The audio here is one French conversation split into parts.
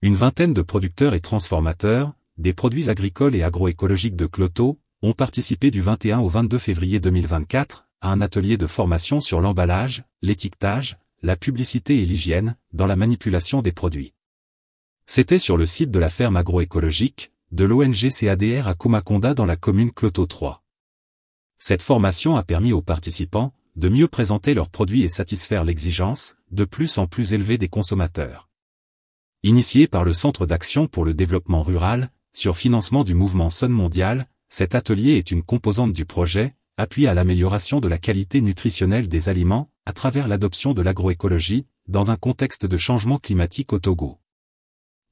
Une vingtaine de producteurs et transformateurs, des produits agricoles et agroécologiques de Cloto, ont participé du 21 au 22 février 2024 à un atelier de formation sur l'emballage, l'étiquetage, la publicité et l'hygiène, dans la manipulation des produits. C'était sur le site de la ferme agroécologique, de l'ONG CADR à Kumakonda dans la commune Cloto 3. Cette formation a permis aux participants de mieux présenter leurs produits et satisfaire l'exigence, de plus en plus élevée des consommateurs. Initié par le Centre d'action pour le développement rural, sur financement du mouvement Sun mondial, cet atelier est une composante du projet, appui à l'amélioration de la qualité nutritionnelle des aliments, à travers l'adoption de l'agroécologie, dans un contexte de changement climatique au Togo.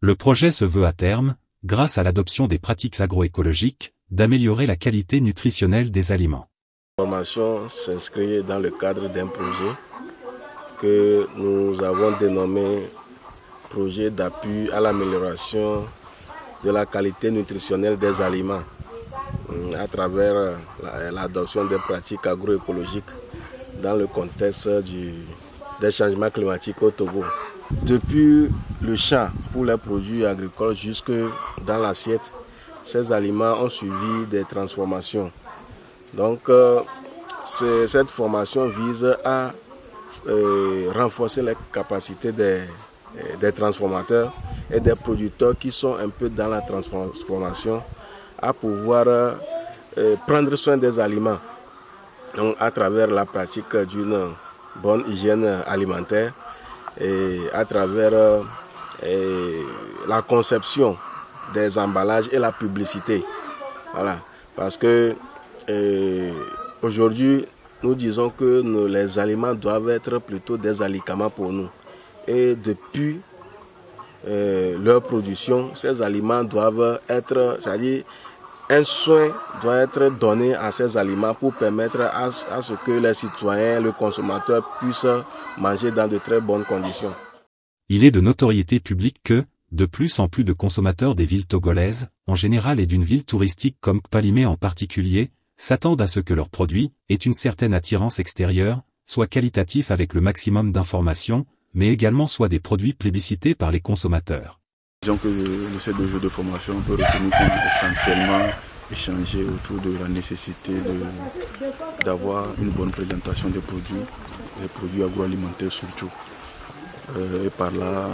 Le projet se veut à terme, grâce à l'adoption des pratiques agroécologiques, d'améliorer la qualité nutritionnelle des aliments. La formation s'inscrit dans le cadre d'un projet que nous avons dénommé projet d'appui à l'amélioration de la qualité nutritionnelle des aliments à travers l'adoption des pratiques agroécologiques dans le contexte des changements climatiques au Togo. Depuis le champ pour les produits agricoles jusque dans l'assiette, ces aliments ont suivi des transformations. Donc cette formation vise à renforcer les capacités des transformateurs et des producteurs qui sont un peu dans la transformation à pouvoir prendre soin des aliments donc, à travers la pratique d'une bonne hygiène alimentaire et à travers la conception des emballages et la publicité. Voilà. Parce que aujourd'hui, nous disons que les aliments doivent être plutôt des alicaments pour nous. Et depuis leur production, ces aliments doivent être, c'est-à-dire un soin doit être donné à ces aliments pour permettre à ce que les citoyens, le consommateur puissent manger dans de très bonnes conditions. Il est de notoriété publique que, de plus en plus de consommateurs des villes togolaises, en général et d'une ville touristique comme Kpalimé en particulier, s'attendent à ce que leurs produits aient une certaine attirance extérieure, soient qualitatifs avec le maximum d'informations, mais également soient des produits plébiscités par les consommateurs. Disons que le set de jeux de formation peut retenir comme essentiellement échanger autour de la nécessité d'avoir une bonne présentation des produits agroalimentaires surtout. Et par là,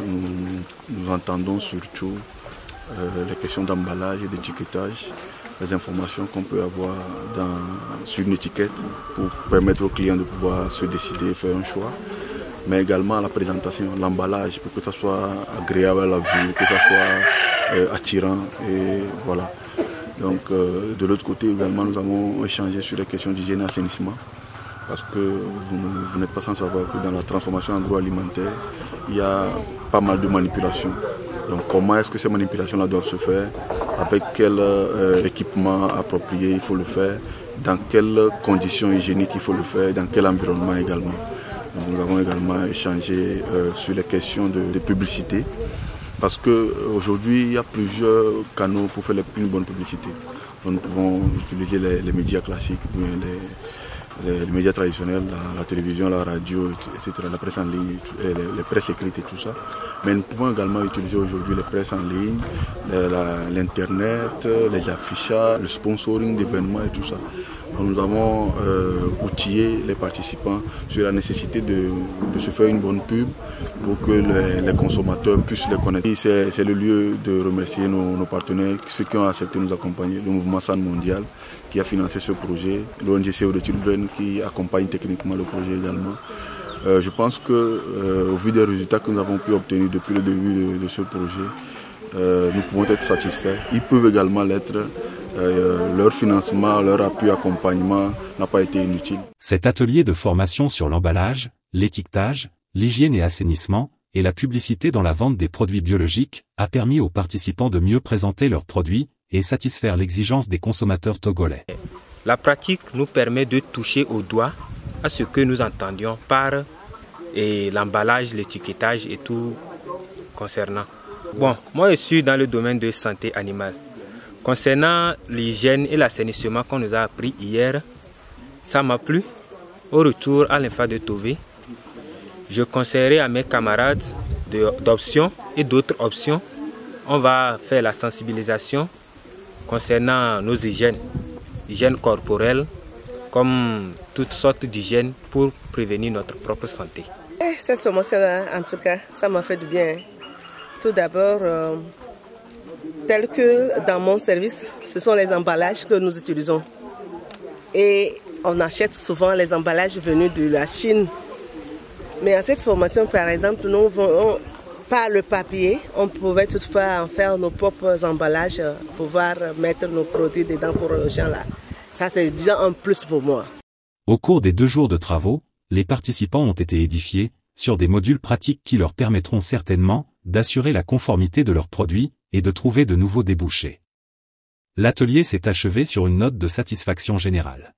nous entendons surtout les questions d'emballage et d'étiquetage, les informations qu'on peut avoir sur une étiquette pour permettre aux clients de pouvoir se décider et faire un choix. Mais également la présentation, l'emballage, pour que ça soit agréable à la vue, que ça soit attirant. Et voilà. Donc de l'autre côté également, nous avons échangé sur les questions d'hygiène et assainissement. Parce que vous n'êtes pas sans savoir que dans la transformation agroalimentaire, il y a pas mal de manipulations. Donc comment est-ce que ces manipulations-là doivent se faire, avec quel équipement approprié il faut le faire, dans quelles conditions hygiéniques il faut le faire, dans quel environnement également. Donc, nous avons également échangé sur les questions de publicité, parce qu'aujourd'hui il y a plusieurs canaux pour faire une bonne publicité. Donc, nous pouvons utiliser les médias classiques, les médias traditionnels, la télévision, la radio, etc., la presse en ligne, les presses écrites et tout ça. Mais nous pouvons également utiliser aujourd'hui les presses en ligne, l'internet, les affichages, le sponsoring d'événements et tout ça. Donc nous avons outillé les participants sur la nécessité de se faire une bonne pub pour que les consommateurs puissent les connaître. C'est le lieu de remercier nos partenaires, ceux qui ont accepté de nous accompagner, le mouvement Sun mondial qui a financé ce projet, l'ONG Save the Children qui accompagne techniquement le projet également. Je pense qu'au vu des résultats que nous avons pu obtenir depuis le début de ce projet, nous pouvons être satisfaits. Ils peuvent également l'être. Leur financement, leur appui, accompagnement n'a pas été inutile. Cet atelier de formation sur l'emballage, l'étiquetage, l'hygiène et assainissement, et la publicité dans la vente des produits biologiques, a permis aux participants de mieux présenter leurs produits et satisfaire l'exigence des consommateurs togolais. La pratique nous permet de toucher au doigt à ce que nous entendions par l'emballage, l'étiquetage et tout concernant. Bon, moi je suis dans le domaine de santé animale. Concernant l'hygiène et l'assainissement qu'on nous a appris hier, ça m'a plu. Au retour à l'INFA de Tové, je conseillerais à mes camarades d'options et d'autres options on va faire la sensibilisation concernant nos hygiènes corporelles, comme toutes sortes d'hygiènes pour prévenir notre propre santé. Cette formation-là, en tout cas, ça m'a fait du bien. Tout d'abord, tel que dans mon service, ce sont les emballages que nous utilisons. Et on achète souvent les emballages venus de la Chine. Mais à cette formation, par exemple, nous par le papier, on pouvait toutefois en faire nos propres emballages, pouvoir mettre nos produits dedans pour les gens là. Ça, c'est déjà un plus pour moi. Au cours des 2 jours de travaux, les participants ont été édifiés sur des modules pratiques qui leur permettront certainement d'assurer la conformité de leurs produits et de trouver de nouveaux débouchés. L'atelier s'est achevé sur une note de satisfaction générale.